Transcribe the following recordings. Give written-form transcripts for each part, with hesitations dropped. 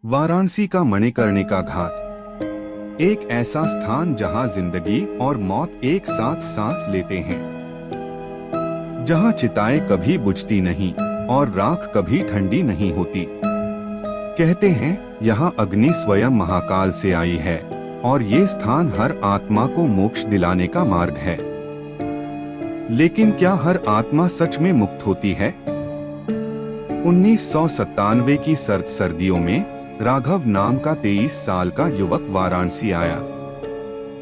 वाराणसी का मणिकर्णिका घाट, एक ऐसा स्थान जहां जिंदगी और मौत एक साथ सांस लेते हैं, जहां चिताएं कभी बुझती नहीं और राख कभी ठंडी नहीं होती। कहते हैं यहाँ अग्नि स्वयं महाकाल से आई है और ये स्थान हर आत्मा को मोक्ष दिलाने का मार्ग है। लेकिन क्या हर आत्मा सच में मुक्त होती है? 1997 की सर्द सर्दियों में राघव नाम का 23 साल का युवक वाराणसी आया।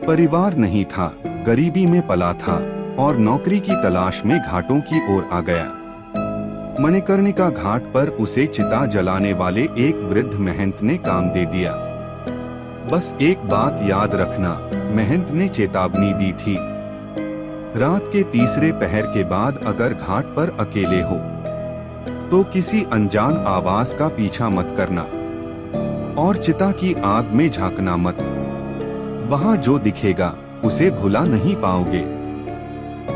परिवार नहीं था, गरीबी में पला था और नौकरी की तलाश में घाटों की ओर आ गया। मणिकर्णिका घाट पर उसे चिता जलाने वाले एक वृद्ध महंत ने काम दे दिया। बस एक बात याद रखना, महंत ने चेतावनी दी थी, रात के तीसरे पहर के बाद अगर घाट पर अकेले हो तो किसी अनजान आवाज का पीछा मत करना और चिता की आग में झांकना मत। वहां जो दिखेगा उसे भुला नहीं पाओगे।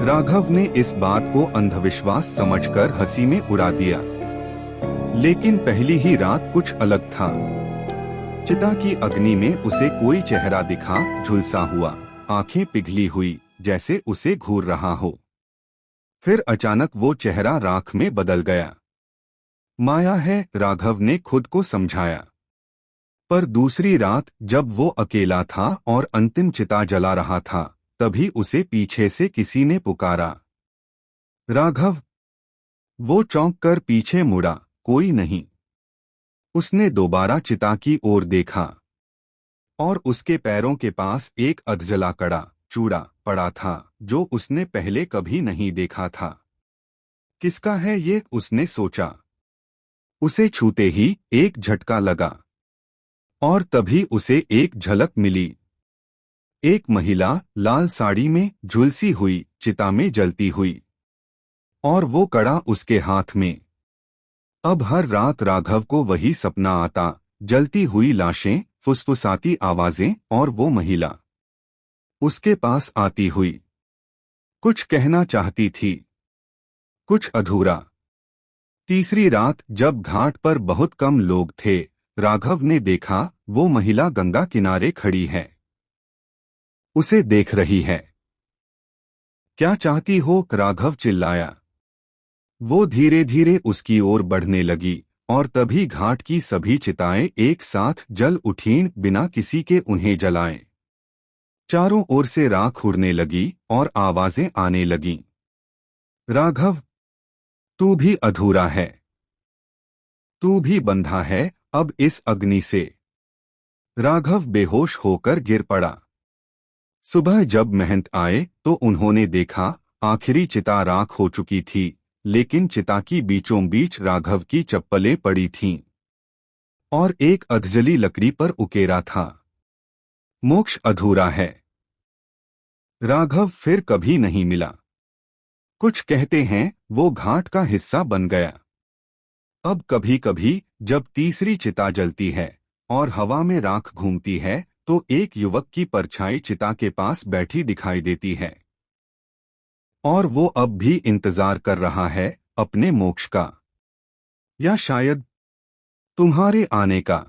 राघव ने इस बात को अंधविश्वास समझकर हंसी में उड़ा दिया, लेकिन पहली ही रात कुछ अलग था। चिता की अग्नि में उसे कोई चेहरा दिखा, झुलसा हुआ, आंखें पिघली हुई, जैसे उसे घूर रहा हो। फिर अचानक वो चेहरा राख में बदल गया। माया है, राघव ने खुद को समझाया। पर दूसरी रात जब वो अकेला था और अंतिम चिता जला रहा था, तभी उसे पीछे से किसी ने पुकारा, राघव। वो चौंक कर पीछे मुड़ा, कोई नहीं। उसने दोबारा चिता की ओर देखा और उसके पैरों के पास एक अधजला कड़ा चूड़ा पड़ा था, जो उसने पहले कभी नहीं देखा था। किसका है ये, उसने सोचा। उसे छूते ही एक झटका लगा और तभी उसे एक झलक मिली। एक महिला लाल साड़ी में झुलसी हुई, चिता में जलती हुई, और वो कड़ा उसके हाथ में। अब हर रात राघव को वही सपना आता, जलती हुई लाशें, फुसफुसाती आवाजें और वो महिला उसके पास आती हुई। कुछ कहना चाहती थी, कुछ अधूरा। तीसरी रात जब घाट पर बहुत कम लोग थे, राघव ने देखा वो महिला गंगा किनारे खड़ी है, उसे देख रही है। क्या चाहती हो, राघव चिल्लाया। वो धीरे धीरे उसकी ओर बढ़ने लगी और तभी घाट की सभी चिताएं एक साथ जल उठीं, बिना किसी के उन्हें जलाए। चारों ओर से राख उड़ने लगी और आवाजें आने लगीं। राघव, तू भी अधूरा है, तू भी बंधा है अब इस अग्नि से। राघव बेहोश होकर गिर पड़ा। सुबह जब महंत आए तो उन्होंने देखा आखिरी चिता राख हो चुकी थी, लेकिन चिता की बीचों बीच राघव की चप्पलें पड़ी थीं और एक अधजली लकड़ी पर उकेरा था। मोक्ष अधूरा है। राघव फिर कभी नहीं मिला। कुछ कहते हैं वो घाट का हिस्सा बन गया। अब कभी कभी जब तीसरी चिता जलती है और हवा में राख घूमती है, तो एक युवक की परछाई चिता के पास बैठी दिखाई देती है और वो अब भी इंतजार कर रहा है अपने मोक्ष का, या शायद तुम्हारे आने का।